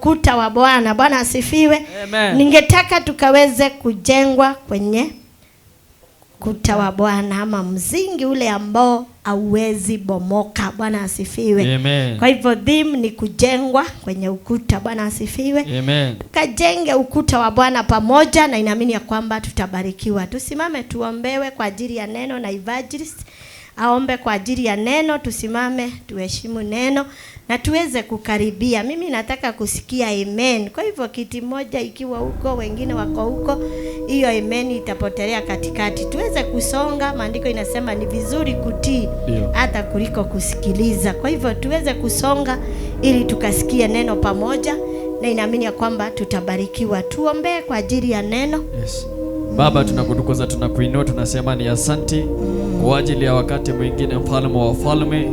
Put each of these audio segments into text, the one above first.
ukuta wa Bwana. Bwana asifiwe. Amen. Ningetaka tukaweze kujengwa kwenye ukuta wa Bwana, ama msingi ule ambao hauwezi bomoka. Bwana asifiwe. Amen. Kwa hivyo theme ni kujengwa kwenye ukuta. Bwana asifiwe. Amen. Kajenge ukuta wa Bwana pamoja, na inaamini ya kwamba tutabarikiwa. Tusimame tuombewe kwa ajili ya neno, na evangelist aombe kwa ajili ya neno. Tusimame tuheshimu neno na tuweze kukaribia. Mimi nataka kusikia amen. Kwa hivyo kiti moja ikiwa huko, wengine wako huko, hiyo amen itapotelea katikati. Tuweze kusonga. Maandiko inasema ni vizuri kutii hata kuliko kusikiliza. Kwa hivyo tuweze kusonga ili tukasikie neno pamoja, na inaamini ya kwamba tutabarikiwa. Tuombe kwa ajili ya neno. Yes. Baba, tunakutukuza, tunakuinua, tunasema ni asante kwa ajili ya wakati mwingine, mfalme wa wafalme,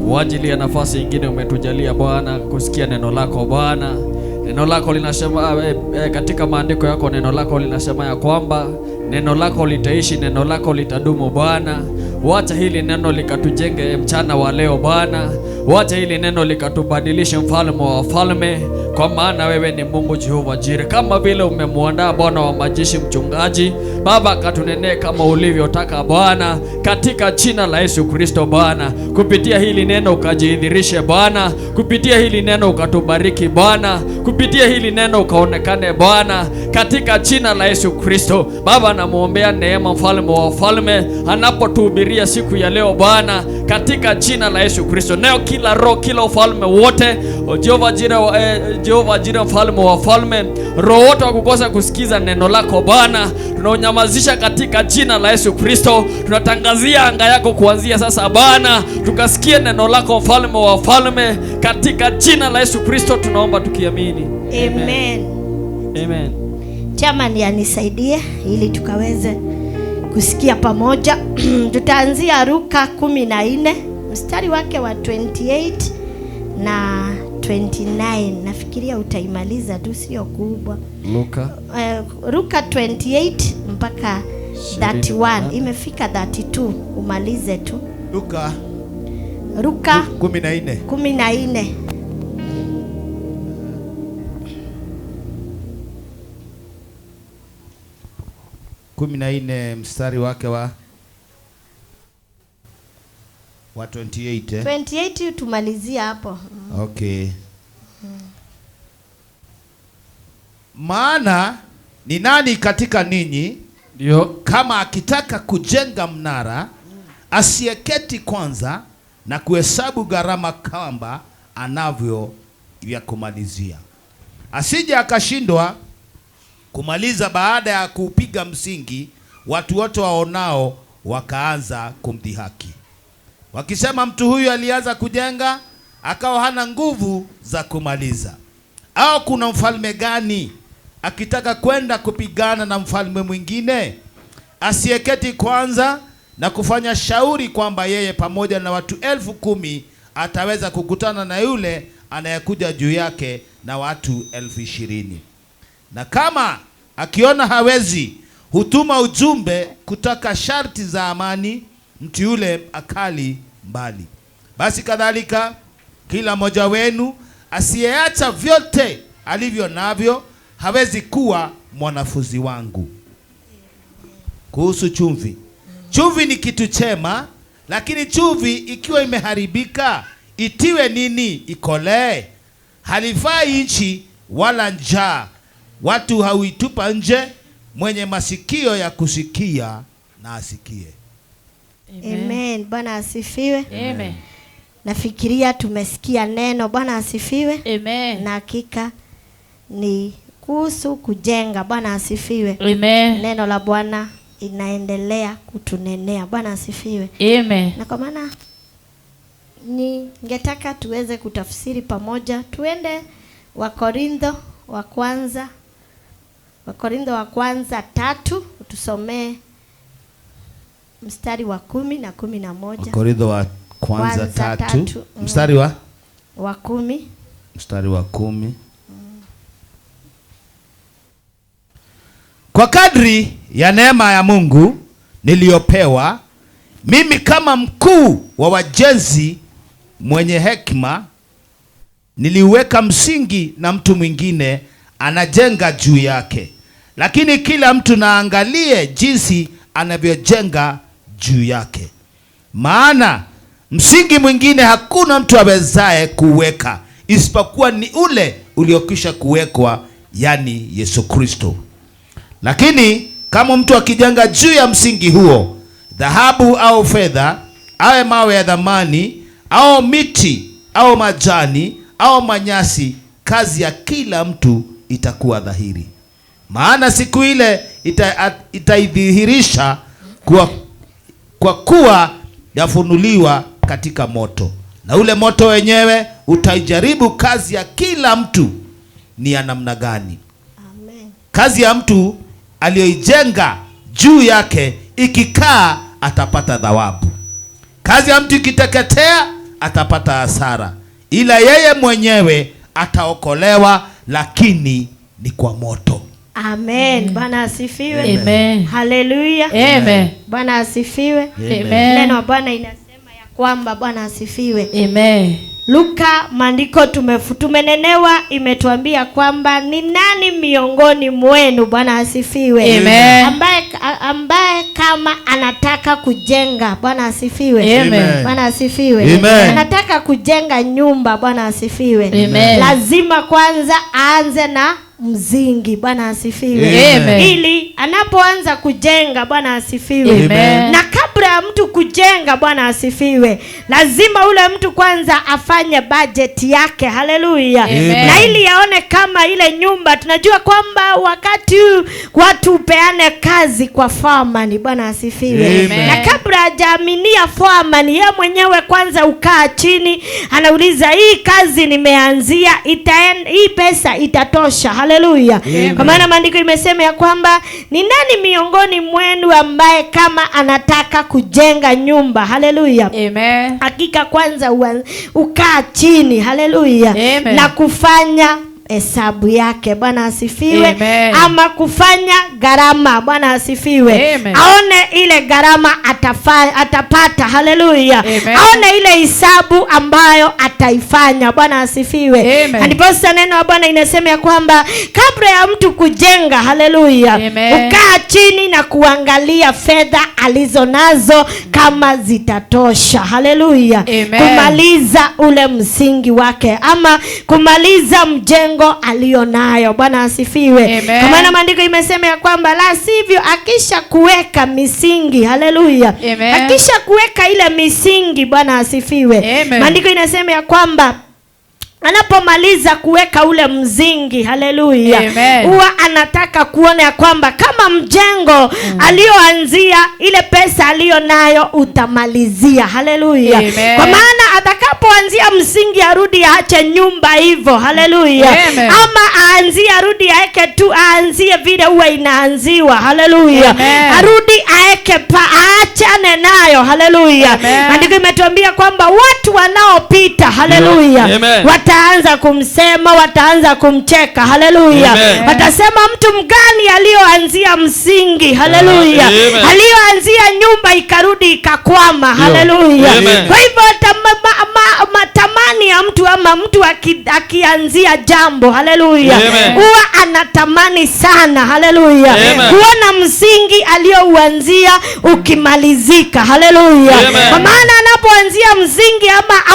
kwa ajili ya nafasi nyingine umetujalia Bwana kusikia neno lako Bwana. Neno lako linasema katika maandiko yako, neno lako linasema ya kwamba neno lako litaishi, neno lako litadumu Bwana. Wacha hili neno likatujenge mchana wa leo Bwana. Wacha hili neno likatubadilishe, mfalme wa wafalme, kwa maana wewe ni Mungu Jehova Jire. Kama vile umemwandaa Bwana wa majeshi mchungaji, Baba katunenee kama ulivyotaka Bwana, katika jina la Yesu Kristo Bwana. Kupitia hili neno ukajidhihirishe Bwana, kupitia hili neno ukatubariki Bwana, kupitia hili neno ukaonekane Bwana, katika jina la Yesu Kristo. Baba, namuombea neema mfalme wa wafalme anapotuhubiria siku ya leo Bwana, katika jina la Yesu Kristo. Neo kila roho, kila ufalme wote, Jehova Jire mfalme wa wafalme, roho wote wakukosa kusikiza neno lako Bwana, tunaunyamazisha katika jina la Yesu Kristo. Tunatangazia anga yako kuanzia sasa Bwana, tukasikie neno lako mfalme wa wafalme, katika jina la Yesu Kristo tunaomba tukiamini. Amen. Amen. Chama anisaidie ili tukaweze kusikia pamoja. Tutaanzia Luka 14 mstari wake wa 28 na 29. Nafikiria utaimaliza tu, sio kubwa. Luka 28 mpaka 31. Imefika 32, umalize tu. Luka 14. Kumi na nne mstari wake wa 28. 28 tumalizia hapo. Okay. Maana ni nani katika ninyi ndio kama akitaka kujenga mnara asiyeketi kwanza na kuhesabu gharama kwamba anavyo vya kumalizia, asije akashindwa kumaliza baada ya kupiga msingi, watu wote waonao wakaanza kumdhihaki wakisema, mtu huyu alianza kujenga akawa hana nguvu za kumaliza. Au kuna mfalme gani akitaka kwenda kupigana na mfalme mwingine asiyeketi kwanza na kufanya shauri kwamba yeye pamoja na watu 10,000 ataweza kukutana na yule anayekuja juu yake na watu 20,000? Na kama akiona hawezi, hutuma ujumbe kutaka sharti za amani, mtu yule akali mbali. Basi kadhalika kila mmoja wenu asiyeacha vyote alivyo navyo hawezi kuwa mwanafunzi wangu. Kuhusu chumvi. Chumvi ni kitu chema, lakini chumvi ikiwa imeharibika itiwe nini? Ikolee. Halifai nchi wala njaa. Watu hauitupa nje. Mwenye masikio ya kusikia na asikie. Amen. Bwana asifiwe. Amen. Nafikiria tumesikia neno. Bwana asifiwe. Amen. Na hakika ni kuhusu kujenga. Bwana asifiwe. Amen. Neno la Bwana inaendelea kutunenea. Bwana asifiwe. Amen. Na kwa maana ningetaka tuweze kutafsiri pamoja. Tuende Wakorintho wa kwanza 3, tusomee mstari wa 10 na 11. Wakorintho wa kwanza 3 mstari wa 10. Mstari wa 10. Kwa kadri ya neema ya Mungu niliyopewa mimi kama mkuu wa wajenzi mwenye hekima, niliweka msingi na mtu mwingine anajenga juu yake. Lakini kila mtu naangalie jinsi anavyojenga juu yake. Maana msingi mwingine hakuna mtu awezaye kuweka isipokuwa ni ule uliokwisha kuwekwa, yani Yesu Kristo. Lakini kama mtu akijenga juu ya msingi huo, dhahabu au fedha, awe mawe ya dhamani au miti au majani au manyasi, kazi ya kila mtu itakuwa dhahiri. Maana siku ile itaidhihirisha kwa kuwa yafunuliwa katika moto, na ule moto wenyewe utaijaribu kazi ya kila mtu ni ya namna gani. Amen. Kazi ya mtu aliyoijenga juu yake ikikaa, atapata thawabu. Kazi ya mtu ikiteketea, atapata hasara, ila yeye mwenyewe ataokolewa, lakini ni kwa moto. Amen. Bwana asifiwe. Amen. Haleluya. Amen. Bwana asifiwe. Amen. Neno la Bwana inasema ya kwamba Bwana asifiwe. Amen. Luka maandiko tumenenewa imetuambia kwamba ni nani miongoni mwenu, Bwana asifiwe, Amen, ambaye kama anataka kujenga, Bwana asifiwe, Amen, Bwana asifiwe, Amen, anataka kujenga nyumba, Bwana asifiwe, Amen, lazima kwanza aanze na mzingi, Bwana asifiwe, Amen, ili anapoanza kujenga, Bwana asifiwe, Amen, na kabla ya mtu kujenga, Bwana asifiwe, lazima ule mtu kwanza afanye budget yake. Haleluya. Na ili yaone kama ile nyumba, tunajua kwamba wakati watu peane kazi kwa foreman, Bwana asifiwe, na kabla hajaaminia foreman, yeye mwenyewe kwanza ukaa chini, anauliza hii kazi nimeanzia, hii pesa itatosha. Haleluya. Kwa maana maandiko imesema ya kwamba ni nani miongoni mwenu ambaye kama anataka kujenga nyumba, haleluya, Amen, hakika kwanza ukaa chini, haleluya, na kufanya hesabu yake, Bwana asifiwe. Amen. Ama kufanya gharama, Bwana asifiwe. Amen. Aone ile gharama atapata, haleluya. Aone ile hesabu ambayo ataifanya, Bwana asifiwe. Ndipo neno la Bwana inasema ya kwamba kabla ya mtu kujenga, haleluya, ukaa chini na kuangalia fedha alizo nazo kama zitatosha, haleluya, kumaliza ule msingi wake ama kumaliza mjengo alionayo, Bwana asifiwe. Kwa maana maandiko imesema ya kwamba la sivyo akisha kuweka misingi, haleluya, akisha kuweka ile misingi, Bwana asifiwe, maandiko inasema ya kwamba anapomaliza kuweka ule mzingi, haleluya, huwa anataka kuona ya kwamba kama mjengo alioanzia, ile pesa alionayo utamalizia, haleluya. Kwa maana atakapoanzia msingi arudi aache nyumba hivyo, haleluya, ama aanzie arudi aeke tu, aanzie vile huwa inaanziwa, haleluya, arudi aeke aachane nayo, haleluya. Maandiko imetuambia kwamba watu wanaopita, haleluya, wataanza kumsema, wataanza kumcheka, haleluya, watasema mtu mgani alioanzia msingi, haleluya, alioanzia nyumba ikarudi ikakwama, haleluya. Kwa hivyo matamani ya mtu ama mtu akianzia jambo, haleluya, huwa anatamani sana, haleluya, kuona msingi aliouanzia ukimalizika, haleluya. Kwa maana anapoanzia msingi ama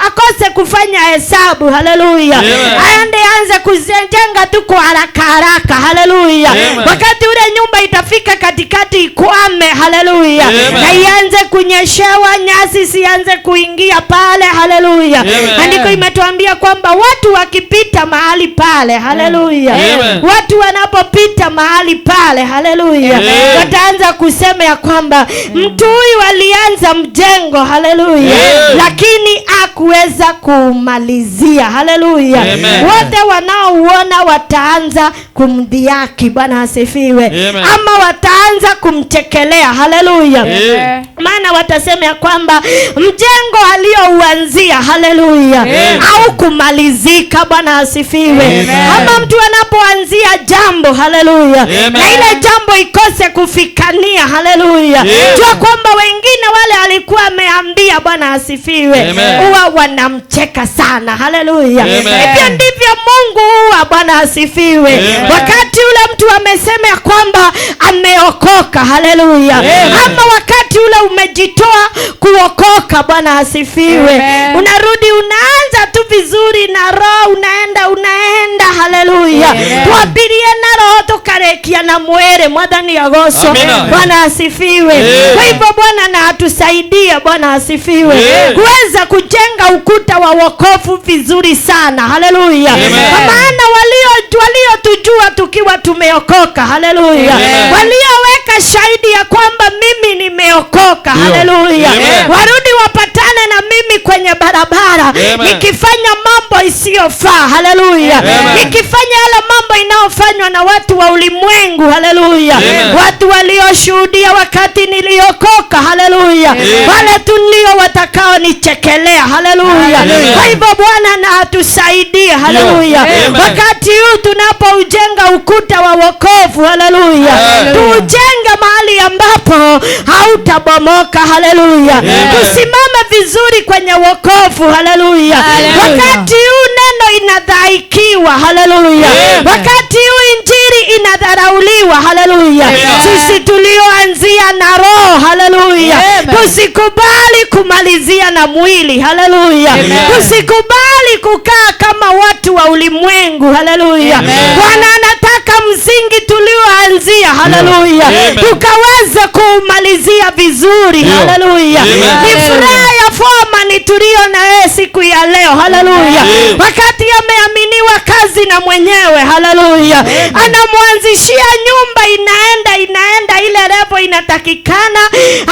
akose kufanya hesabu, haleluya, aende anze kujenga tu kwa haraka haraka, haleluya, wakati ule nyumba itafika katikati ikwame, haleluya, na ianze kunyeshewa, nyasi sianze kuingia pale, haleluya. Andiko imetuambia kwamba watu wakipita mahali pale, haleluya, watu wanapopita mahali pale, haleluya, wataanza kusema ya kwamba mtu huyu alianza mjengo, haleluya, lakini hakuweza kumalizia, haleluya. Wote utauona wataanza kumdhihaki. Bwana asifiwe. Ama wataanza kumchekelea. Haleluya. Maana watasema ya kwamba mjengo aliouanzia, haleluya, au kumalizika. Bwana asifiwe. Ama mtu anapoanzia jambo, haleluya, na ile jambo ikose kufikania, haleluya, jua kwamba wengine wale alikuwa ameambia, Bwana asifiwe, huwa wanamcheka sana. Haleluya. Hivyo ndivyo Mungu huwa. Bwana asifiwe. Wakati ule mtu amesema ya kwamba ameokoka, haleluya, ama wakati ule umejitoa kuokoka, Bwana asifiwe, unarudi unaanza tu vizuri na roho, unaenda, haleluya, tuabirie na roho tukarekia na mwere mwadhani ya goso. Bwana asifiwe. Kwa hivyo Bwana na atusaidie, Bwana asifiwe, kuweza kujenga ukuta wa wokovu vizuri sana. Haleluya. Maana waliotujua tukiwa tumeokoka, haleluya, walioweka shahidi ya kwamba mimi nimeokoka, haleluya, warudi wapatane na mimi kwenye barabara nikifanya mambo isiyofaa, haleluya, nikifanya yale mambo inayofanywa na watu wa ulimwengu, haleluya, watu walioshuhudia wakati niliokoka, haleluya, wale tulio watakao nichekelea, haleluya. Kwa hivyo Bwana na atusaidie, haleluya, wakati huu tunapoujenga ukuta wa wokovu, haleluya, tuujenge mahali ambapo hautabomoka, haleluya, tusimame vizuri kwenye wokovu, haleluya, wakati huu neno inadhaikiwa, haleluya, wakati huu injili inadharauliwa, haleluya, sisi tulioanzia na roho, haleluya, tusikubali kumalizia na mwili, haleluya, tusikubali kukaa kama watu wa ulimwengu, haleluya. Bwana anataka msingi tulioanzia, haleluya, tukaweza kumalizia vizuri, haleluya. Ni furaha ya Foreman tulio na yeye siku ya leo, haleluya, wakati ameaminiwa kazi na mwenyewe, haleluya, anamwanzishia nyumba, inaenda ile level inatakikana.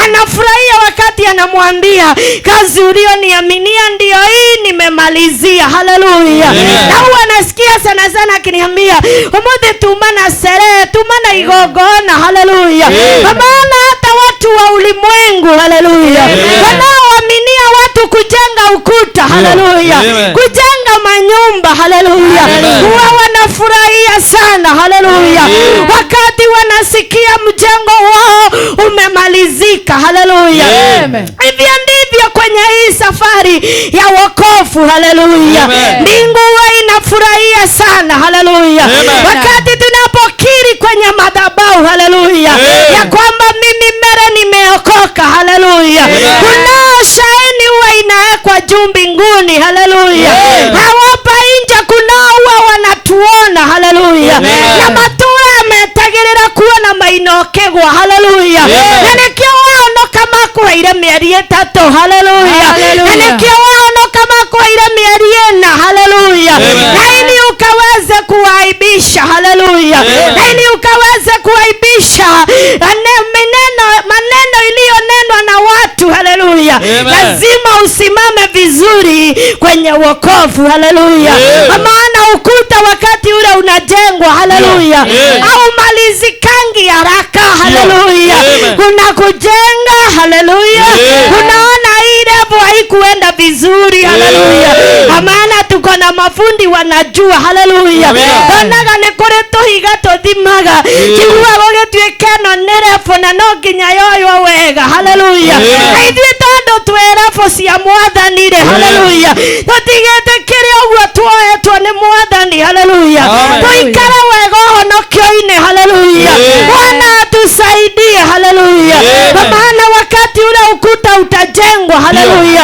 Anafurahia wakati anamwambia kazi ulioniaminia ndio hii nimemalizia, haleluya. Na huwa nasikia sana akiniambia umuthi tumana sherehe, tumana igogona, haleluya. Maana hata watu wa ulimwengu, haleluya, wanaoaminia watu kujenga ukuta, haleluya, kujenga manyumba, haleluya, huwa wanafurahia sana, haleluya, wakati wanasikia mjengo wao umemalizika, haleluya. Hivyo ndivyo kwenye hii safari ya wokovu, haleluya, mbingu huwa inafurahia sana, haleluya, wakati tunapokiri kwenye madhabahu, haleluya, ya kwamba mimi mere nimeokoka, haleluya, kunao shahini huwa inawekwa juu mbinguni, haleluya, hawapa nje kunao huwa wanatuona, haleluya, na matura yametegerera kuona mainokegwa, haleluya, na nikio wao no kama kuhaire mieri etatu, haleluya, na nikio wao no kama kuhaire mieri ena, haleluya, na ili ukaweze kuaibisha, haleluya, na ili ukaweze kuaibisha maneno iliyonenwa na watu, haleluya, lazima usimame vizuri kwenye wokovu, haleluya. Maana ukuta wakati ule unajengwa, haleluya, au malizikangi haraka, haleluya, kuna kujenga, haleluya, unaona hii level haikuenda vizuri, haleluya, maana tuko na mafundi wanajua, haleluya, onaga nikureto higato thimaga kigua gogitwekeno nerefo na no nginya yoyo wega, haleluya, aithie tondo twerefo cia mwathani re, haleluya, tutigete kire ogwo twoetwo ni mwathani, haleluya, tuikare wega honokio-ini, haleluya. Bwana tusaidie, haleluya, maana wakati ule ukuta utajengwa, haleluya,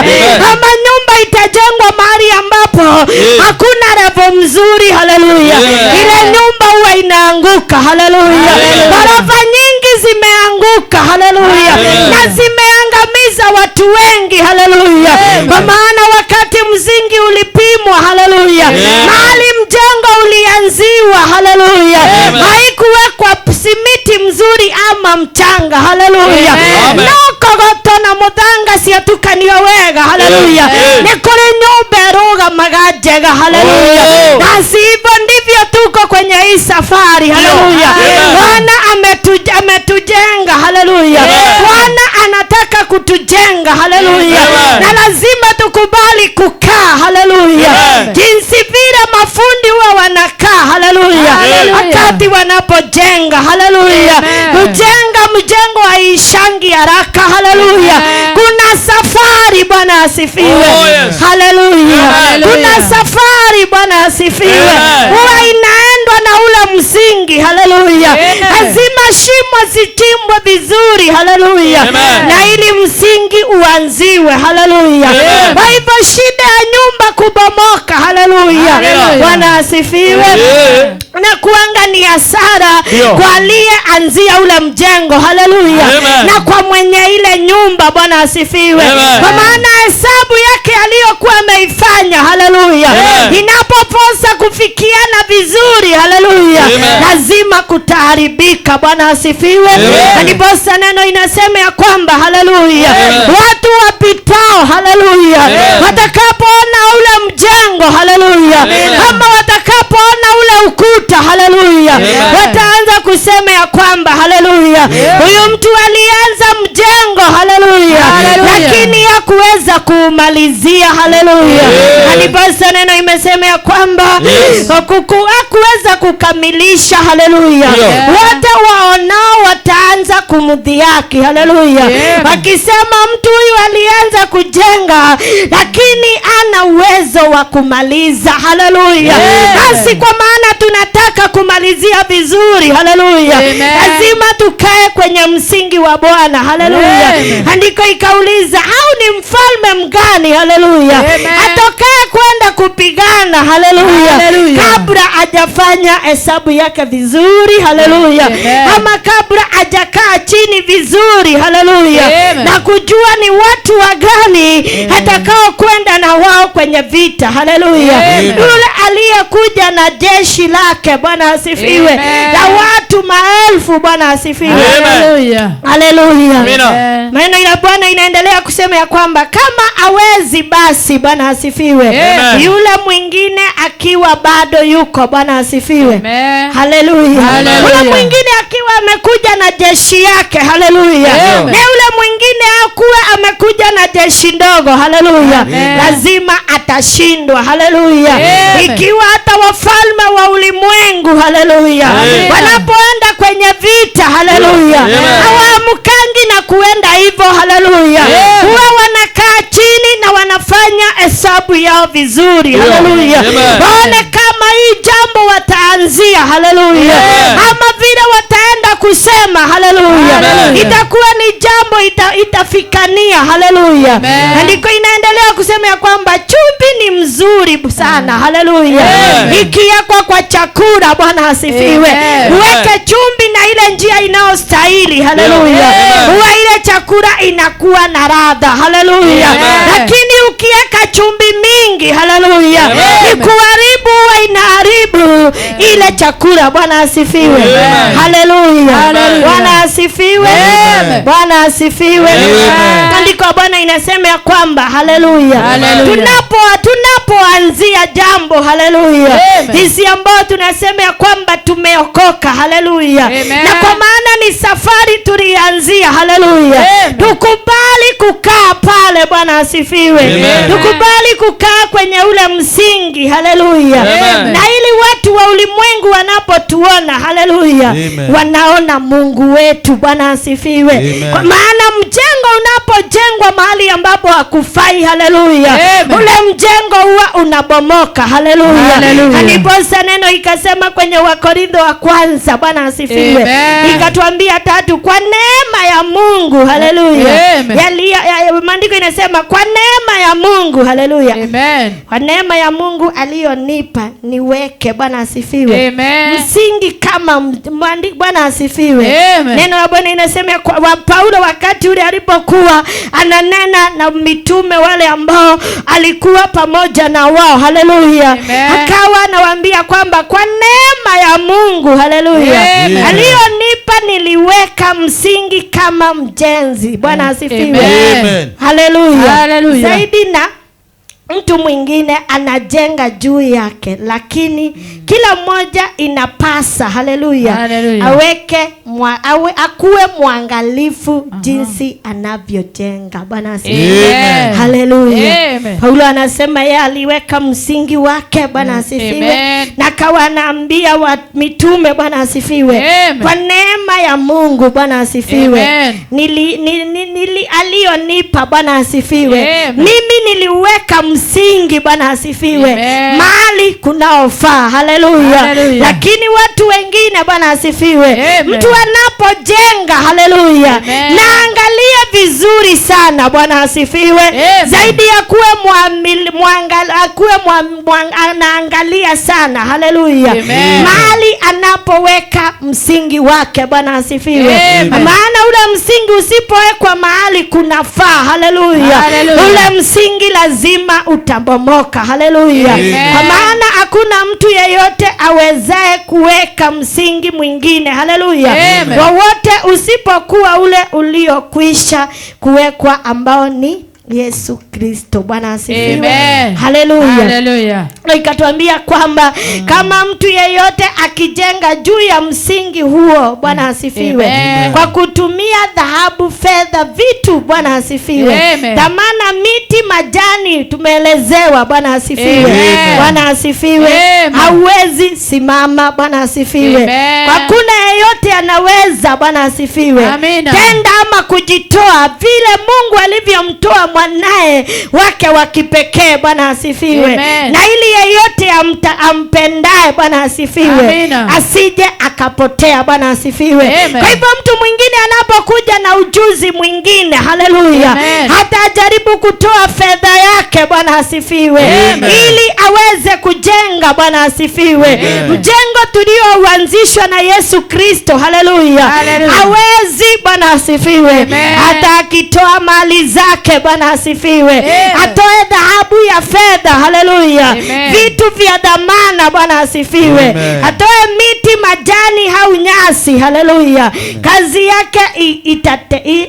ama nyumba itajengwa mahali ambapo hakuna level mzuri, haleluya, ile nyumba huwa inaanguka, haleluya, ghorofa nyingi zimeanguka, haleluya, na zimeangamiza watu wengi, haleluya, kwa maana wakati msingi ulipimwa, haleluya, mahali mjengo ilianziwa, haleluya. Haikuwekwa simiti mzuri ama mchanga, haleluya. Nokogoto na muthanga ciatukanio wega, haleluya. Nikuri nyumba roga magajega, haleluya. Na sivyo ndivyo tuko kwenye hii safari, haleluya. Bwana ametujenga, haleluya. Bwana anataka kutujenga, haleluya. Na lazima tukubali kukaa, haleluya. Jinsi vile mafundi huwa wanakaa, haleluya, wakati wanapojenga, haleluya. Kujenga mjengo haishangi haraka, haleluya. Kuna safari, Bwana asifiwe. Haleluya. Kuna safari, Bwana asifiwe. Huwa inaendwa na ule msingi, haleluya. Lazima shimo zichimbwe vizuri, haleluya. Na ili msingi uanziwe, haleluya. Kwa hivyo shida ya nyumba kubomoka, haleluya. Bwana asifiwe. Na kuanga ni hasara kwa aliyeanzia ule mjengo, haleluya. Na kwa mwenye ile nyumba, Bwana asifiwe. Kwa maana hesabu yake aliyokuwa ameifanya, haleluya, inapoposa kufikiana vizuri, haleluya, lazima kutaharibika. Bwana asifiwe. Na ndipo neno inasema ya kwamba, haleluya, watu wapitao, haleluya, watakapoona ule mjengo, haleluya, ama watakapoona ule ukuta, haleluya, wataanza kusema ya kwamba, haleluya, huyu mtu alianza mjengo, haleluya, lakini hakuweza kuumalizia, haleluya. Ndipo neno imesema ya kwamba hakuweza kukamilisha, haleluya. Wote waonao wataanza kumdhihaki, haleluya, wakisema mtu huyu alianza kujenga lakini ana uwezo wa kumaliza, haleluya. Basi kwa maana tunataka kumalizia vizuri, haleluya, lazima tukae kwenye msingi wa Bwana, haleluya. Andiko ikauliza, au ni mfalme mgani, haleluya, atokaye kwenda kupigana, haleluya, kabla hajafanya hesabu yake vizuri, haleluya, ama kabla hajakaa chini vizuri, haleluya, na kujua ni watu wagani atakao kwenda na wao kwenye vita, haleluya. Yule aliyekuja na jeshi lake, Bwana asifiwe, na watu maelfu, Bwana asifiwe, haleluya, haleluya. Maana ya Bwana inaendelea kusema ya kwamba kama hawezi, basi, Bwana asifiwe, yule mwingine akiwa bado yuko, Bwana asifiwe, haleluya. Yule mwingine akiwa amekuja na jeshi yake, haleluya, na yule mwingine akuwa amekuja na jeshi ndogo, haleluya, lazima atashindwa, haleluya. Ikiwa hata wafalme wa ulimwengu, haleluya, wanapoenda kwenye vita, haleluya, hawaamukangi na kuenda hivyo, haleluya. Huwa wanakaa chini na wanafanya hesabu yao vizuri, haleluya, waone kama hii jambo wataanzia, haleluya, ama vile wataenda kusema, haleluya, itakuwa ni jambo itafikania, haleluya. Andiko inaendelea kusema ya kwamba chumvi ni mzuri sana, haleluya, ikiwekwa kwa chakula, Bwana asifiwe. Uweke chumvi na ile njia inayostahili, haleluya, huwa ile chakula inakuwa na ladha, haleluya. Lakini ukiweka chumvi mingi, haleluya, ikuharibu, huwa inaharibu ile chakula. Bwana asifiwe, haleluya. Bwana asifiwe, Bwana asifiwe. Andiko Bwana inasema ya kwamba, haleluya, tunapoanzia jambo, haleluya, sisi ambao tunasema ya kwamba tumeokoka, haleluya, na kwa maana ni safari tulianzia, haleluya, tukubali kukaa pale. Bwana asifiwe, tukubali kukaa kwenye ule msingi, haleluya, na ili watu wa ulimwengu wanapotuona, haleluya, wanaona Mungu wetu. Bwana asifiwe. Kwa maana mjengo unapojengwa mahali ambapo hakufai, haleluya, ule mjengo huwa unabomoka, haleluya. Ndipo neno ikasema kwenye Wakorintho wa kwanza, Bwana asifiwe, ikatuambia 3, kwa neema ya Mungu, haleluya, maandiko inasema kwa neema ya Mungu, haleluya, kwa neema ya Mungu aliyonipa niweke, Bwana asifiwe, msingi kama Bwana asifiwe. Amen. Neno la Bwana inasema kwa Paulo wakati ule alipokuwa ananena na mitume wale ambao alikuwa pamoja na wao, haleluya, akawa anawaambia kwamba kwa neema ya Mungu, haleluya, aliyonipa niliweka msingi kama mjenzi. Bwana asifiwe. Amen. Haleluya. Zaidi na mtu mwingine anajenga juu yake, lakini kila mmoja inapasa, haleluya, aweke akuwe mwangalifu jinsi anavyojenga. Bwana asifiwe. Haleluya. Paulo anasema yeye aliweka msingi wake. Bwana asifiwe. Na kawa anaambia wa mitume, Bwana asifiwe, kwa neema ya Mungu, Bwana asifiwe, aliyonipa, Bwana asifiwe, mimi niliweka msingi, Bwana asifiwe, mahali kunaofaa. Haleluya. Lakini watu wengine, Bwana asifiwe, mtu anapojenga, haleluya, naangalia vizuri sana, Bwana asifiwe, zaidi ya kuwe anaangalia sana, haleluya, mahali anapoweka msingi wake. Bwana asifiwe. Maana ule msingi usipowekwa mahali kunafaa, haleluya, ule msingi lazima utabomoka. Haleluya. Kwa maana hakuna mtu yeyote awezaye kuweka msingi mwingine, haleluya, wowote usipokuwa ule uliokwisha kuwekwa ambao ni Yesu Kristo. Bwana asifiwe. Haleluya. Na ikatuambia kwamba kama mtu yeyote akijenga juu ya msingi huo, Bwana asifiwe, kwa kutumia dhahabu, fedha, vitu, Bwana asifiwe, dhamana, miti, majani, tumeelezewa. Bwana asifiwe. Bwana asifiwe. Hauwezi simama. Bwana asifiwe. Hakuna yeyote anaweza, Bwana asifiwe, tenda ama kujitoa vile Mungu alivyomtoa mwanae wake wa kipekee. Bwana asifiwe. Na ili yeyote ampendaye, Bwana asifiwe, asije akapotea. Bwana asifiwe. Kwa hivyo mtu mwingine anapokuja na ujuzi mwingine, haleluya, hata ajaribu kutoa fedha yake, Bwana asifiwe, ili aweze kujenga, Bwana asifiwe, mjengo tulioanzishwa na Yesu Kristo, haleluya, hawezi, Bwana asifiwe, hata akitoa mali zake, Bwana asifiwe, atoe dhahabu ya fedha, haleluya, vitu vya dhamana, Bwana asifiwe, atoe miti, majani au nyasi, haleluya, kazi yake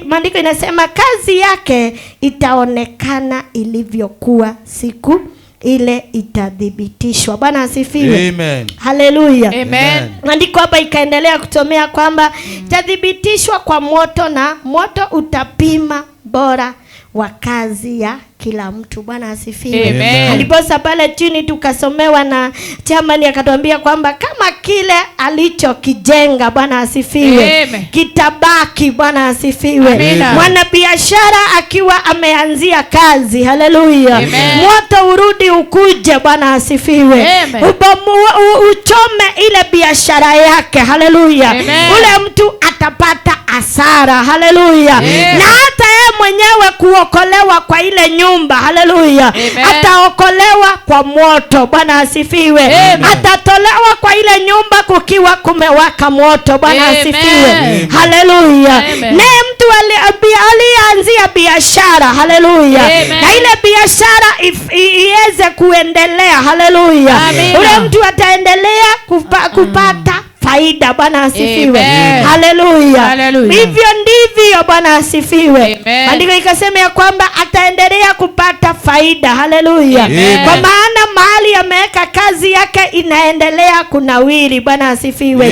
maandiko inasema kazi yake itaonekana ilivyokuwa, siku ile itadhibitishwa. Bwana asifiwe. Haleluya. Maandiko hapa ikaendelea kutomea kwamba itadhibitishwa kwa moto, na moto utapima bora wa kazi ya kila mtu. Bwana asifiwe. Aliposa pale chini tukasomewa na chamani akatuambia kwamba kama kile alichokijenga, Bwana asifiwe, kitabaki. Bwana asifiwe. Mwana biashara akiwa ameanzia kazi, haleluya, moto urudi ukuje, Bwana asifiwe, uchome ile biashara yake, haleluya, ule mtu atapata hasara, haleluya, na hata yeye mwenyewe kuokolewa kwa ile nyumba, haleluya, ataokolewa kwa moto. Bwana asifiwe. Atatolewa kwa ile nyumba kukiwa kumewaka moto. Bwana asifiwe. Haleluya. Naye mtu alianzia biashara, haleluya, na ile biashara iweze kuendelea, haleluya, ule mtu ataendelea kupata faida. Bwana asifiwe. Haleluya. Hivyo ndivyo, Bwana asifiwe. Andiko ikasema ya kwamba ataendelea kupata faida. Haleluya. Kwa maana mahali ameweka kazi yake inaendelea kunawiri. Bwana asifiwe.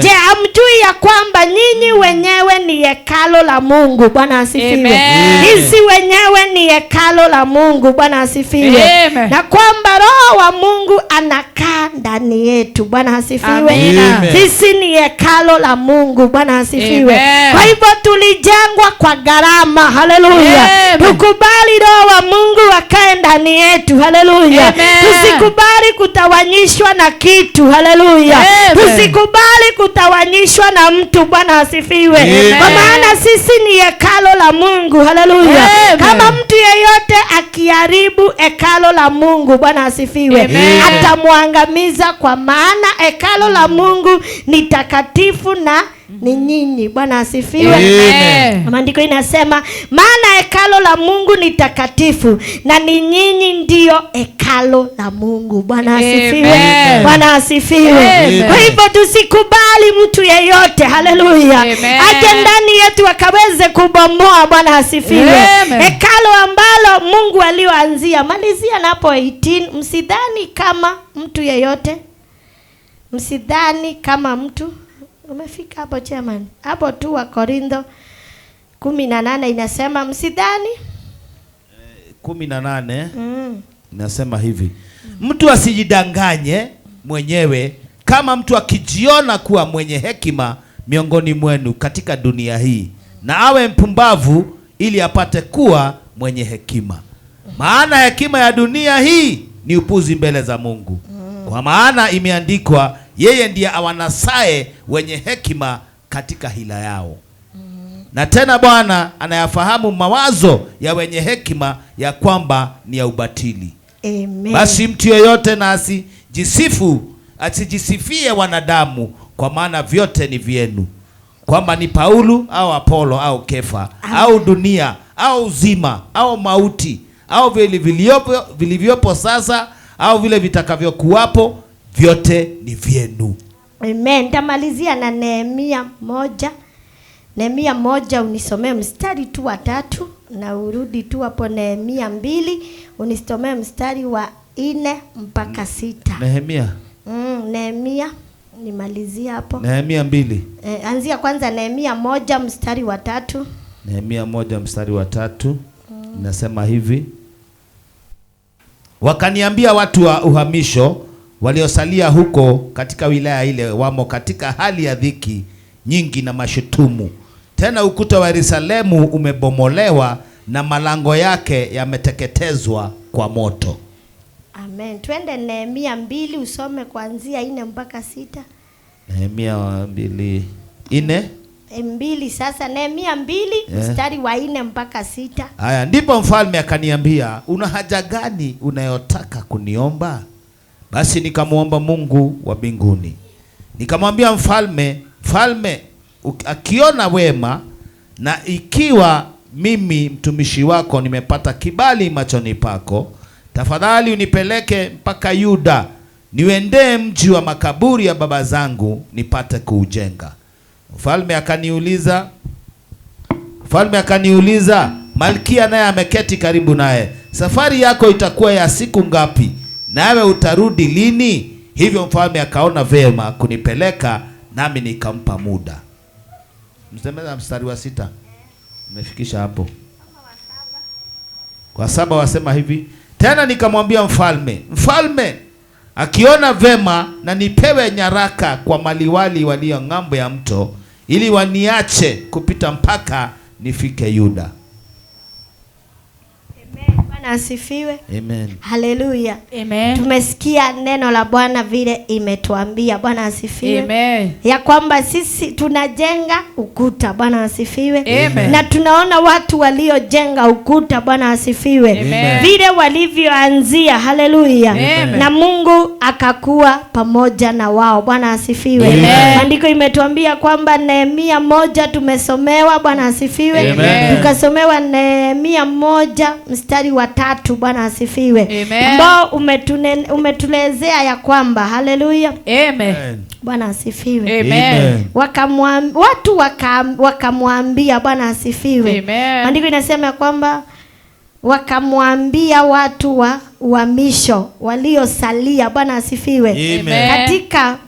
Je, hamjui ya kwamba nyinyi wenyewe ni hekalo la Mungu? Bwana asifiwe. Sisi wenyewe ni hekalo la Mungu. Bwana asifiwe. Na kwamba Roho wa Mungu anakaa ndani yetu. Bwana asifiwe. Sisi ni hekalo la Mungu. Bwana asifiwe. Kwa hivyo tulijengwa kwa gharama. Haleluya. Tukubali Roho wa Mungu akae ndani yetu. Haleluya. Tusikubali kutawanyishwa na kitu. Haleluya. Tusikubali kutawanyishwa na mtu. Bwana asifiwe. Kwa maana sisi ni hekalo la Mungu. Haleluya. Kama mtu yeyote akiharibu hekalo la Mungu, Bwana asifiwe, atamwangamiza, kwa maana hekalo la Mungu ni takatifu na ni nyinyi. Bwana asifiwe. Maandiko inasema maana hekalo la Mungu ni takatifu na ni nyinyi ndio hekalo la Mungu. Bwana asifiwe. Bwana asifiwe. Kwa hivyo tusikubali mtu yeyote, haleluya, aje ndani yetu akaweze kubomoa. Bwana asifiwe. Hekalo ambalo Mungu alioanzia. Malizia napo 18. Msidhani kama mtu yeyote. Msidhani kama mtu. Umefika hapo chairman? Hapo tu wa Korintho 18 inasema msidhani. 18 inasema hivi. Mtu asijidanganye mwenyewe, kama mtu akijiona kuwa mwenye hekima miongoni mwenu katika dunia hii, na awe mpumbavu ili apate kuwa mwenye hekima. Maana hekima ya dunia hii ni upuzi mbele za Mungu. Kwa maana imeandikwa, yeye ndiye awanasaye wenye hekima katika hila yao. Na tena Bwana anayafahamu mawazo ya wenye hekima, ya kwamba ni ya ubatili. Amen. Basi mtu yeyote na asijisifie wanadamu, kwa maana vyote ni vyenu, kwamba ni Paulo au Apolo au Kefa au dunia au uzima au mauti au vilivyopo sasa au vile vitakavyokuwapo, vyote ni vyenu. Amen. Tamalizia na Nehemia 1. Nehemia 1 unisomee mstari tu wa 3 na urudi tu hapo Nehemia 2 unisomee mstari wa 4 mpaka 6. Nehemia. Nehemia nimalizia hapo. Nehemia 2. Anzia kwanza Nehemia 1 mstari wa 3. Nehemia 1 mstari wa 3 inasema hivi. Wakaniambia watu wa uhamisho waliosalia huko katika wilaya ile wamo katika hali ya dhiki nyingi na mashutumu. Tena ukuta wa Yerusalemu umebomolewa na malango yake yameteketezwa kwa moto. Amen. Twende Nehemia 2 usome kuanzia 4 mpaka 6. Nehemia 2 4 sasa Nehemia 2 mstari wa 4 mpaka 6. Haya, ndipo mfalme akaniambia, una haja gani unayotaka kuniomba? Basi nikamwomba Mungu wa mbinguni. Nikamwambia mfalme, akiona wema na ikiwa mimi mtumishi wako nimepata kibali machoni pako, tafadhali unipeleke mpaka Yuda, niwendee mji wa makaburi ya baba zangu nipate kuujenga. Mfalme akaniuliza, Malkia naye ameketi karibu naye, safari yako itakuwa ya siku ngapi? Nawe utarudi lini? Hivyo mfalme akaona vema kunipeleka, nami nikampa muda. Msemeza mstari wa 6. Nimefikisha hapo. Kwa 7 wasema hivi. Tena nikamwambia mfalme, akiona vema na nipewe nyaraka kwa maliwali walio ng'ambo ya mto, ili waniache kupita mpaka nifike Yuda. Bwana asifiwe. Amen. Haleluya. Amen. Tumesikia neno la Bwana vile imetuambia. Bwana asifiwe. Amen. Ya kwamba sisi tunajenga ukuta. Bwana asifiwe. Amen. Na tunaona watu waliojenga ukuta. Bwana asifiwe. Amen. Vile walivyoanzia. Haleluya. Amen. Na Mungu akakuwa pamoja na wao. Bwana asifiwe. Amen. Maandiko imetuambia kwamba Nehemia 1 tumesomewa. Bwana asifiwe. Amen. Tukasomewa Nehemia 1 mstari wa 3. Bwana asifiwe. Amen. Ambao umetulezea ya kwamba haleluya. Amen. Bwana asifiwe. Amen. Watu wakamwambia Bwana asifiwe. Amen. Maandiko inasema kwamba wakamwambia watu wa uhamisho waliosalia. Bwana asifiwe. Amen. Katika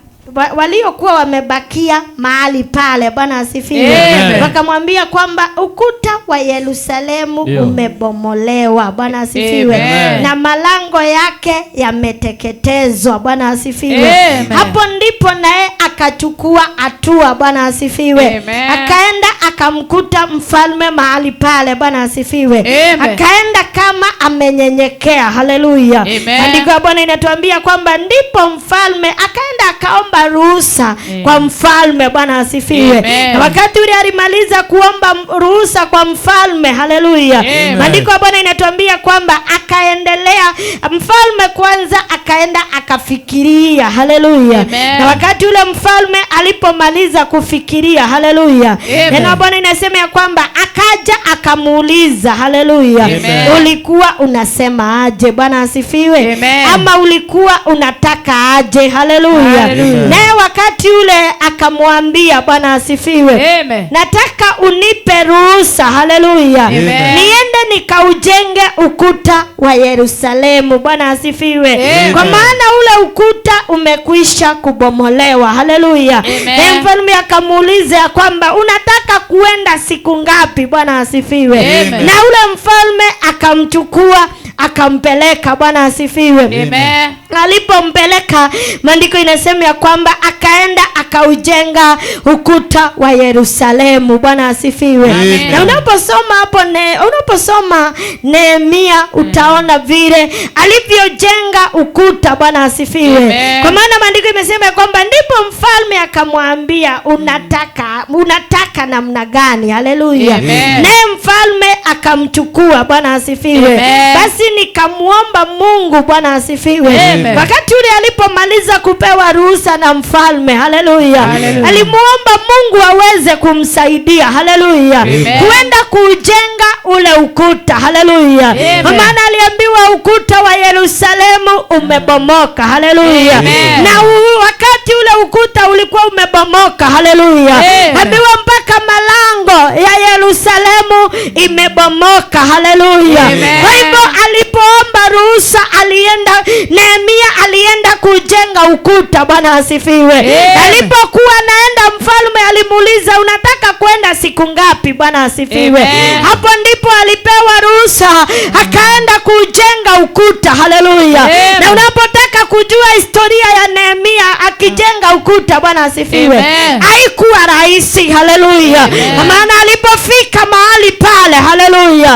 waliokuwa wamebakia mahali pale. Bwana asifiwe. Amen. Wakamwambia kwamba ukuta wa Yerusalemu umebomolewa. Bwana asifiwe. Amen. Na malango yake yameteketezwa. Bwana asifiwe. Amen. Hapo ndipo naye akachukua hatua. Bwana asifiwe. Amen. Akaenda akamkuta mfalme mahali pale. Bwana asifiwe. Amen. Akaenda kama amenyenyekea. Haleluya. Amen. Andiko la Bwana inatuambia kwamba ndipo mfalme akaenda akaomba ruhusa kwa mfalme. Bwana asifiwe. Amen. Na wakati ule alimaliza kuomba ruhusa kwa mfalme, haleluya, andiko la Bwana inatuambia kwamba akaendelea mfalme kwanza akaenda akafikiria. Haleluya. Na wakati ule mfalme alipomaliza kufikiria, haleluya, neno la Bwana inasema ya kwamba akaja akamuuliza, haleluya, ulikuwa unasema aje? Bwana asifiwe. Ama ulikuwa unataka aje? Haleluya. Naye wakati ule akamwambia, Bwana asifiwe, nataka unipe ruhusa, haleluya, niende nikaujenge ukuta wa Yerusalemu. Bwana asifiwe. Kwa maana ule ukuta umekwisha kubomolewa. Haleluya. Na mfalme akamuuliza kwamba unataka kuenda siku ngapi? Bwana asifiwe. Na ule mfalme akamchukua akampeleka. Bwana asifiwe. Amen. Alipompeleka, maandiko inasema ya kwamba akaenda akaujenga ukuta wa Yerusalemu. Bwana asifiwe. Na unaposoma hapo unaposoma Nehemia utaona vile alivyojenga ukuta. Bwana asifiwe. Kwa maana maandiko imesema ya kwamba ndipo mfalme akamwambia unataka namna gani? Haleluya. Naye mfalme akamchukua. Bwana asifiwe. Basi nikamuomba Mungu. Bwana asifiwe. Wakati ule alipomaliza kupewa ruhusa na mfalme, haleluya, alimuomba Mungu aweze kumsaidia, haleluya, kuenda kujenga ule ukuta. Haleluya. Maana aliambiwa ukuta wa Yerusalemu umebomoka. Haleluya. Na wakati ule ukuta ulikuwa umebomoka, haleluya, ambiwa mpaka malango ya Yerusalemu imebomoka. Haleluya. Kwa hivyo alipoomba ruhusa Nehemia alienda kujenga ukuta. Bwana asifiwe. Alipokuwa naenda, mfalme alimuuliza unataka kwenda siku ngapi? Bwana asifiwe. Hapo ndipo alipewa ruhusa akaenda kujenga ukuta. Haleluya. Na unapotaka kujua historia ya Nehemia akijenga ukuta, Bwana asifiwe, haikuwa rahisi. Haleluya. Maana alipofika mahali pale, haleluya,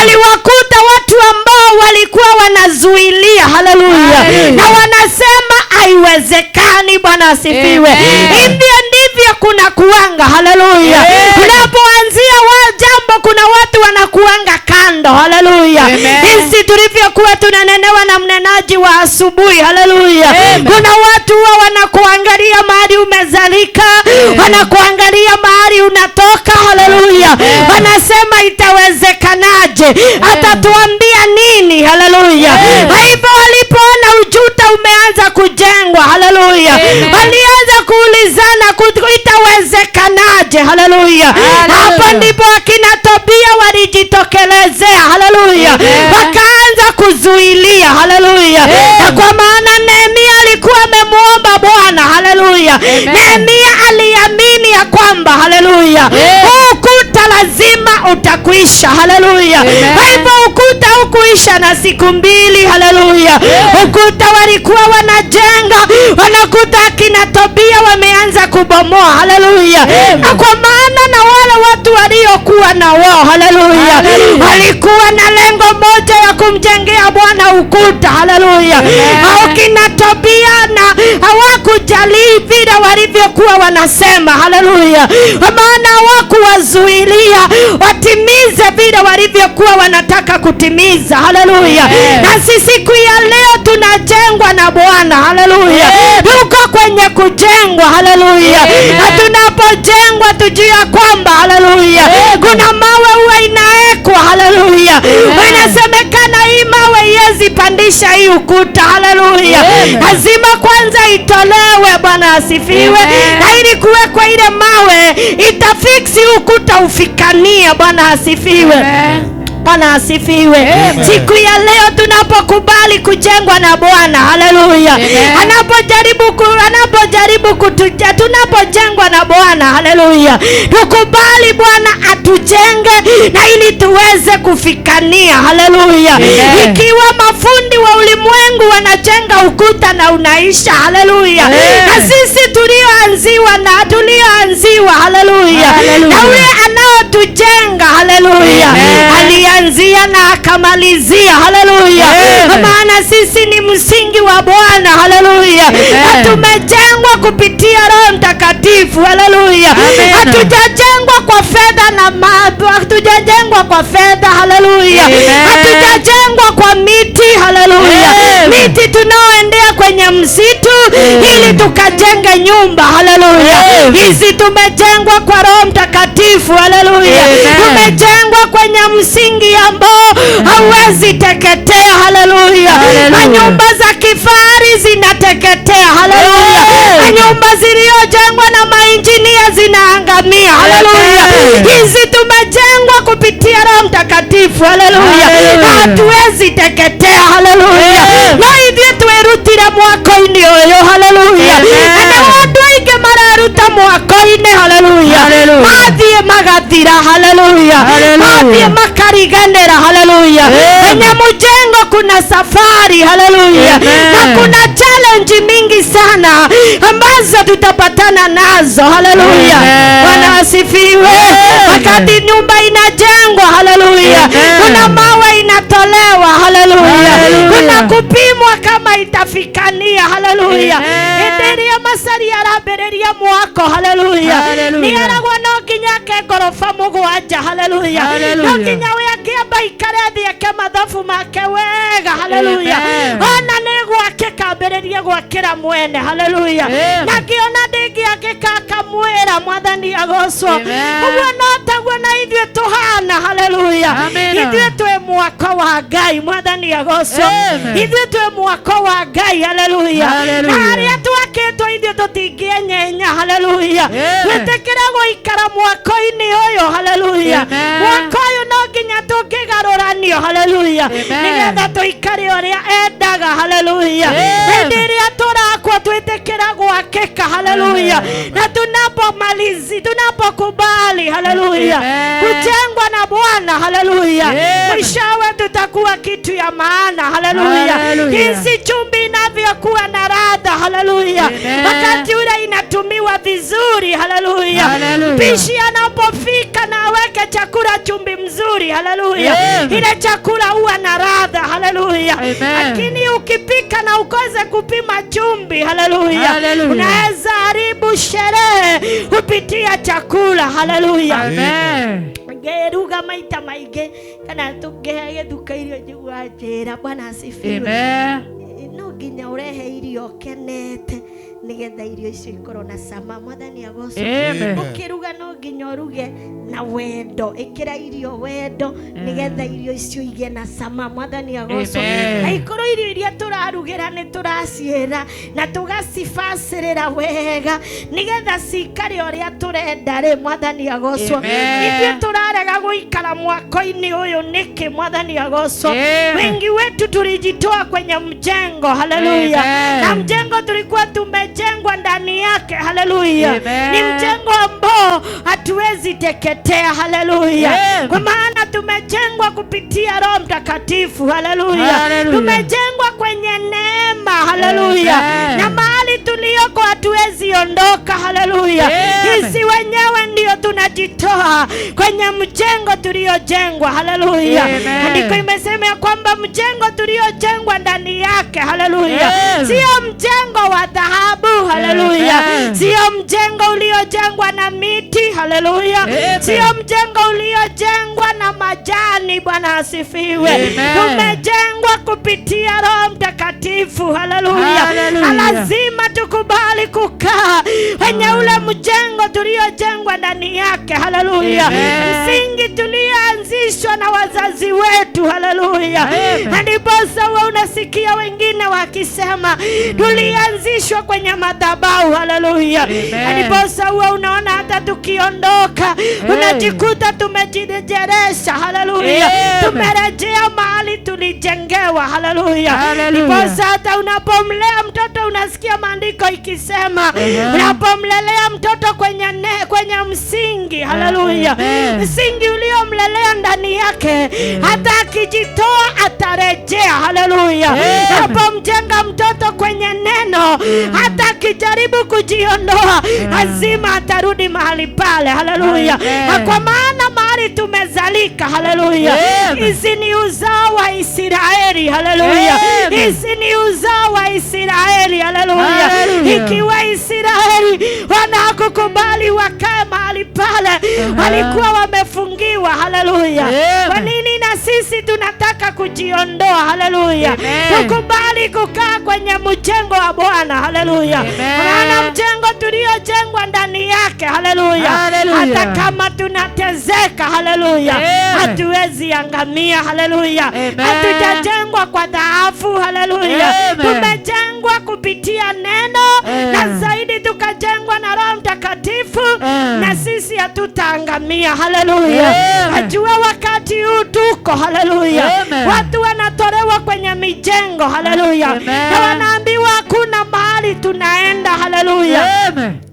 aliwakuta watu ambao walikuwa wanazuilia. Haleluya. Na wanasema haiwezekani. Bwana asifiwe. Hivyo ndivyo kuna kuanga. Haleluya. Unapoanzia jambo kuna watu wanakuanga kando. Haleluya. Sisi tulivyokuwa tunanenewa na mnenaji wa asubuhi. Haleluya. Kuna watu huwa wanakuangalia mahali umezalika, wanakuangalia mahali unatoka. Haleluya. Wanasema itawezekanaje? Atatuambia nini? Haleluya. Hivyo walipoona ujuta umeanza kujengwa, haleluya, walianza kuulizana itawezekanaje? Haleluya. Hapo ndipo akina Tobia walijitokelezea. Haleluya. Wakaanza kuzuilia. Haleluya. Na kwa maana Nehemia alikuwa amemuomba Bwana. Haleluya. Nehemia aliamini ya kwamba, haleluya, ukuta lazima utakwisha. Haleluya. Hivyo ukuta hukuisha na siku mbili. Haleluya. Ukuta walikuwa wanajenga, wanakuta akina Tobia wameanza kubomoa. Haleluya. Na kwa maana na wale watu waliokuwa na wao, haleluya, walikuwa na lengo moja ya kumjengea Bwana ukuta. Haleluya. Akina Tobia na hawakujali vile walivyokuwa wanasema. Haleluya. Kwa maana hawakuwazuilia watimize vile walivyokuwa wanataka kutimiza. Haleluya. Na sisi siku ya leo tunajengwa na Bwana. Haleluya. Tuko kwenye kujengwa. Haleluya. Na tunapojengwa tujue kwamba, haleluya, kuna mawe huwa inaekwa. Haleluya. Inasemekana hii mawe iwezi pandisha hii ukuta. Haleluya. Lazima kwanza itolewe. Bwana asifiwe. Na ili kuwekwa ile mawe itafiksi ukuta ufikania. Bwana asifiwe. Bwana asifiwe. Siku ya leo tunapokubali kujengwa na Bwana, haleluya, tunapojengwa na Bwana, haleluya, tukubali Bwana atujenge na ili tuweze kufikania, haleluya. Ikiwa mafundi wa ulimwengu wanajenga ukuta na unaisha, haleluya, na sisi tulioanziwa, haleluya, na ule anaotujenga, haleluya, alianzia na akamalizia, haleluya, maana sisi ni msingi wa Bwana, haleluya, na tumejengwa kupitia Roho Mtakatifu, haleluya. Hatujajengwa kwa fedha na mali, hatujajengwa kwa fedha, haleluya, hatujajengwa kwa miti, haleluya, miti tunaoendea kwenye msitu ili tukajenge nyumba, haleluya. Hizi tumejengwa kwa Roho Mtakatifu, haleluya. Tumejengwa kwenye msingi ambao hauwezi teketea, haleluya. Nyumba za kifahari zinateketea, haleluya. Nyumba zilizojengwa na mainjinia zinaangamia, haleluya. Hizi tumejengwa kupitia Roho Mtakatifu, haleluya. Hatuwezi teketea, haleluya. Na hivyo tuerutire mwako-ini uyu, haleluya. Na watu wengi mararuta mwako-ini, haleluya, mathie magathira, haleluya, mathie makariganira, haleluya. Kwenye mjengo kuna safari, haleluya, na kuna challenge mingi sana ambazo tutapatana nazo, haleluya. Bwana asifiwe. Wakati nyumba inajengwa, haleluya, kuna mawe inatolewa, haleluya, kuna kupimwa kama itafikania, haleluya. Endelea masari arabereria mwako, haleluya. Ni aragwa no kinyake gorofa mugwanja, haleluya. No kinyawe akiamba ikarethi yake mathafu make wega, haleluya. Ona nego akikabereria gwakira mwene, haleluya. Na kiona ndigi akikaka mwera mwathani agocwo. Uguo no taguo na ithue tuhana, haleluya. Ithue twe mwako wa Ngai mwathani agocwo. Ithue twe mwako wa Ngai, haleluya. Na aria twakitwo ithue tutinginyenya, haleluya. Wetekera guikara mwako-ini uyu, haleluya. Mwako uyu no nginya tungigaruranio, haleluya, nigetha tuikare uria endaga, haleluya. Hindi iria turakwo twetekera gwakika, haleluya. Na tunapokubali, haleluya, kujengwa na Bwana, haleluya, mwishowe tutakuwa kitu ya maana, haleluya. Hizi chumvi inavyokuwa na ladha, haleluya, wakati ule inatumiwa vizuri, haleluya. Mpishi anapofika na aweke chakula chumvi mzuri, haleluya, ile chakula huwa na ladha, haleluya. Lakini ukipika na ukose kupima chumvi, haleluya, unaweza haribu sherehe kupitia chakula, haleluya. Ngeruga maita maige kana tugege duka irio njigua njira. Bwana asifiwe. No nginya urehe irio kenete nigetha irio icio ikorwo na cama mwathani agocwo. Ukiruga no nginya uruge na wendo, ikira irio wendo nigetha irio icio igĩe na cama mwathani agocwo. Na ikorwo irio iria turarugira ni turaciĩra na tugacibacĩrĩra wega nigetha cikare uria turenda ri mwathani agocwo. Ithuĩ turarega guikara mwako-ini uyu niki mwathani agocwo. Wengi wetu tulijitoa kwenye mjengo, haleluya, na mjengo tulikuwa tumejengwa ndani yake, haleluya. Ni mjengo ambao hatuwezi teketea, haleluya, kwa maana tumejengwa kupitia Roho Mtakatifu, haleluya. Tumejengwa kwenye neema, haleluya, na mahali tulioko hatuwezi ondoka, haleluya. Sisi wenyewe ndio tunajitoa kwenye mjengo tuliojengwa, haleluya. Andiko imesema kwamba mjengo tuliojengwa ndani yake, haleluya, sio mjengo wa dhahabu, haleluya, sio mjengo uliojengwa na miti, haleluya, sio mjengo uliojengwa na majani. Bwana asifiwe. Tumejengwa kupitia Roho Mtakatifu, haleluya. Lazima tukubali kukaa kwenye ule mjengo mjengo tuliojengwa ndani yake. Haleluya. Msingi tulioanzishwa na wazazi wetu. Haleluya. Ndipo sawa unasikia wengine wakisema tulianzishwa kwenye madhabahu. Haleluya. Ndipo sawa unaona hata tukiondoka unajikuta tumejirejesha. Haleluya. Tumerejea mahali tulijengewa. Haleluya. Ndipo hata unapomlea mtoto unasikia maandiko ikisema unapomlelea mtoto kwenye msingi. Haleluya. Msingi uliomlelea ndani yake hata akijitoa atarejea. Haleluya. Unapomjenga mtoto kwenye neno hata akijaribu kujiondoa lazima atarudi mahali pale. Haleluya. Kwa maana mahali tumezalika. Haleluya. Hizi ni uzao wa Israeli. Haleluya. Hizi ni uzao wa Israeli. Haleluya. Ikiwa Israeli wanakukubali wakae mahali pale walikuwa wamefungiwa. Haleluya. Kwa nini na sisi tunataka kujiondoa? Haleluya. Tukubali kukaa kwenye mjengo wa Bwana. Haleluya. Maana mjengo tuliojengwa ndani yake. Haleluya. Hata kama tunatezeka. Haleluya. Hatuwezi angamia. Haleluya. Hatujajengwa kwa dhaifu. Haleluya. Tumejengwa kupitia neno na zaidi tukajengwa na Roho Mtakatifu na sisi hatutaangamia. Haleluya. Najua wakati huu tuko. Haleluya. Watu wanatolewa kwenye mijengo. Haleluya. Na wanaambiwa hakuna mahali tunaenda. Haleluya.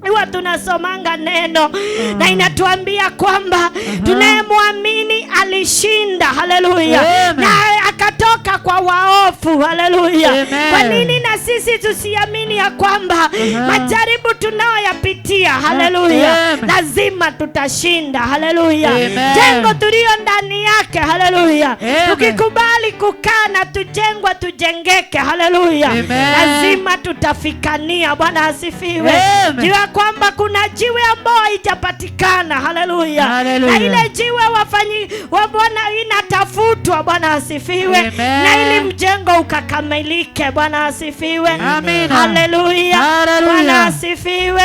Iwa tunasomanga neno na inatuambia kwamba tunayemwamini alishinda. Haleluya. Na akatoka kwa waofu. Haleluya. Kwa nini na sisi tusiamini ya kwamba majaribu tunayoyapitia haleluya lazima tutashinda? Haleluya. Jengo tulio ndani yake. Haleluya. Tukikubali kukaa na tujengwa tujengeke. Haleluya. Lazima tutafikania. Bwana asifiwe. Jua kwamba kuna jiwe ambao haijapatikana. Haleluya. Na ile jiwe wa Bwana inatafutwa. Bwana asifiwe. Na ili mjengo ukakamilike. Bwana asifiwe. Haleluya. Bwana asifiwe.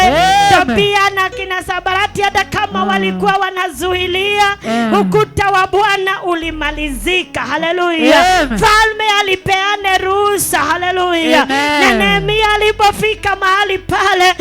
Tobia na kina Sanbalati hata kama walikuwa wanazuilia, ukuta wa Bwana ulimalizika. Haleluya. Falme alipeane ruhusa. Haleluya. Na Nehemia alipofika mahali pale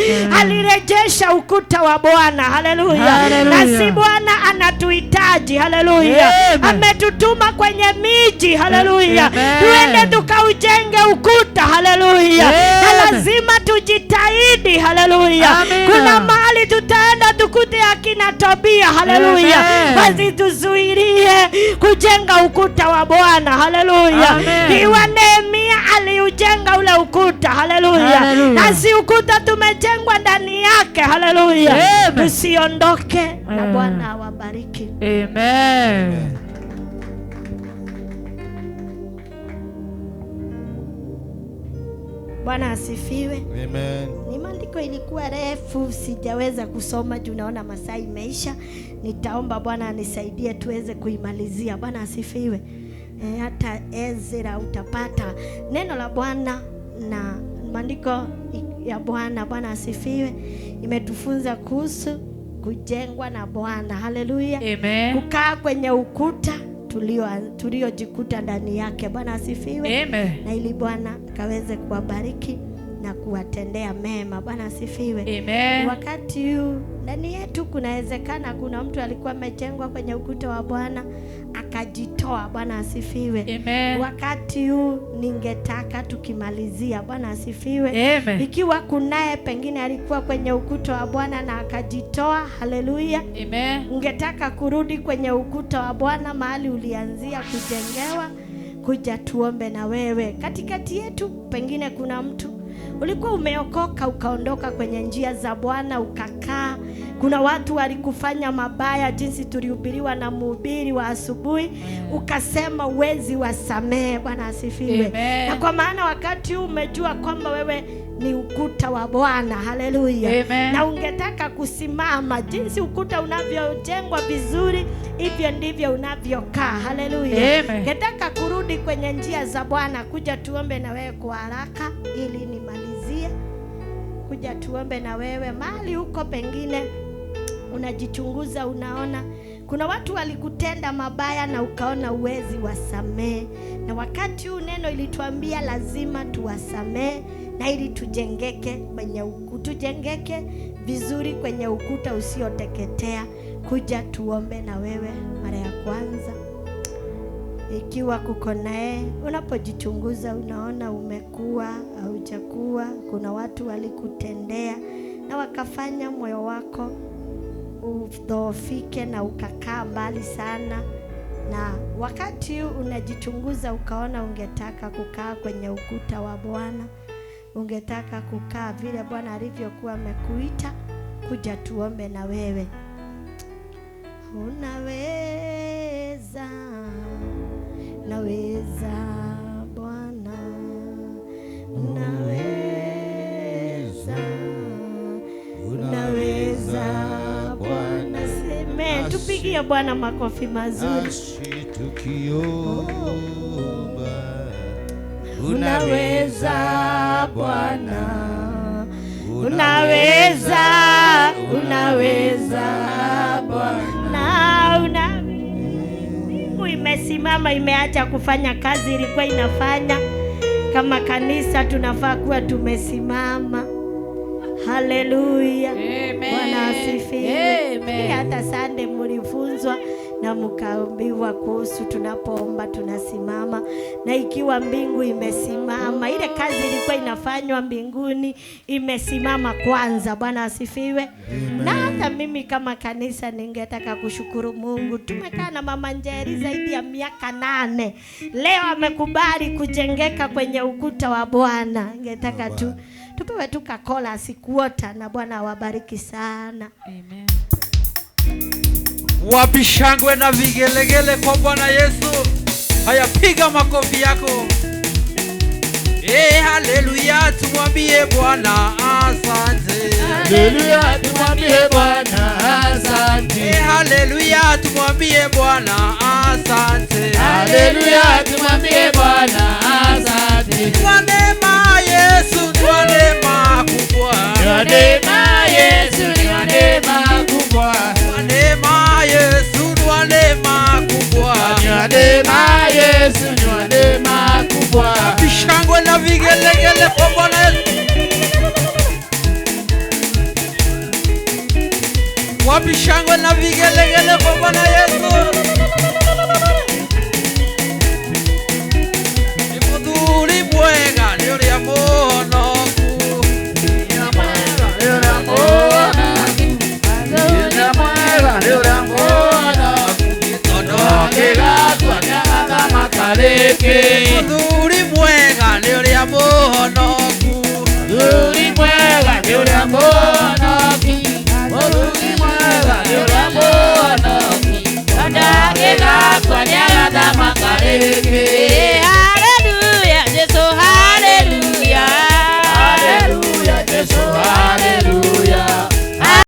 alirejesha ukuta wa Bwana. Haleluya. Na si Bwana anatuhitaji. Haleluya. Ametutuma kwenye miji. Haleluya. Tuende tukaujenge ukuta. Haleluya. Na lazima tujitahidi. Haleluya. Kuna mahali tutaenda tukute akina Tobia. Haleluya. Basi tuzuilie kujenga ukuta wa Bwana. Haleluya. Iwa Nehemia aliujenga ule ukuta. Haleluya. Na si ukuta tumejengwa ndani yake. Haleluya. Tusiondoke. Na Bwana awabariki. Amen. Bwana asifiwe. Amen. Ni maandiko ilikuwa refu sijaweza kusoma juu naona masaa imeisha. Nitaomba Bwana anisaidie tuweze kuimalizia. Bwana asifiwe. Hata Ezra utapata neno la Bwana na maandiko ya Bwana. Bwana asifiwe. Imetufunza kuhusu kujengwa na Bwana. Haleluya. Kukaa kwenye ukuta tuliojikuta ndani yake. Bwana asifiwe. Na ili Bwana kaweze kuwabariki na kuwatendea mema. Bwana asifiwe. Wakati huu ndani yetu kunawezekana kuna mtu alikuwa amejengwa kwenye ukuta wa Bwana akajitoa. Bwana asifiwe. Wakati huu ningetaka tukimalizia. Bwana asifiwe. Ikiwa kunaye pengine alikuwa kwenye ukuta wa Bwana na akajitoa. Haleluya. Ungetaka kurudi kwenye ukuta wa Bwana mahali ulianzia kujengewa, kuja tuombe na wewe. Katikati yetu pengine kuna mtu ulikuwa umeokoka ukaondoka kwenye njia za Bwana ukakaa. Kuna watu walikufanya mabaya jinsi tulihubiriwa na mhubiri wa asubuhi, ukasema uwezi wasamehe. Bwana asifiwe. Na kwa maana wakati huu umejua kwamba wewe ni ukuta wa Bwana. Haleluya. Na ungetaka kusimama jinsi ukuta unavyojengwa vizuri, hivyo ndivyo unavyokaa. Haleluya. Ungetaka kurudi kwenye njia za Bwana, kuja tuombe na wewe kwa haraka ili nimalizie. kuja tuombe na wewe. Mahali huko pengine unajichunguza, unaona kuna watu walikutenda mabaya na ukaona uwezi wasamee, na wakati huu neno ilituambia lazima tuwasamee, na ili tujengeke kwenye tujengeke vizuri kwenye ukuta usioteketea. Kuja tuombe na wewe mara ya kwanza. Ikiwa kuko naye, unapojichunguza unaona umekuwa au hujakuwa, kuna watu walikutendea na wakafanya moyo wako udhoofike na ukakaa mbali sana, na wakati unajichunguza ukaona ungetaka kukaa kwenye ukuta wa Bwana, ungetaka kukaa vile Bwana alivyokuwa amekuita, kuja tuombe na wewe. Unaweza, naweza Bwana, unaweza, unaweza Bwana. Sema, tupigie Bwana makofi mazuri. Unaweza Bwana, unaweza, unaweza Bwana. Imesimama, imeacha kufanya kazi ilikuwa inafanya. Kama kanisa tunafaa kuwa tumesimama. Haleluya, Bwana asifiwe. Hata Sunday mlifunzwa na mkaambiwa kuhusu tunapoomba tunasimama, na ikiwa mbingu imesimama, ile kazi ilikuwa inafanywa mbinguni imesimama kwanza. Bwana asifiwe. Na hata mimi kama kanisa ningetaka kushukuru Mungu. Tumekaa na Mama Njeri zaidi ya miaka 8. Leo amekubali kujengeka kwenye ukuta wa Bwana. Ningetaka tupewe tu kakola sikuota, na Bwana awabariki sana. Amen. Wapi shangwe na vigelegele kwa Bwana Yesu? Haya, piga makofi yako. Haleluya, tumwambie Bwana asante. Haleluya, tumwambie Bwana asante. Haleluya, tumwambie Bwana asante. Haleluya, tumwambie Bwana asante. Kwa neema Yesu, kwa neema kubwa. Kwa neema Yesu, kwa neema kubwa. Kwa neema Yesu, kwa neema kubwa. Kwa neema Yesu, kwa neema kubwa. Shangwe na vigelegele kwa Bwana Yesu. Wapi shangwe na vigelegele kwa Bwana Yesu?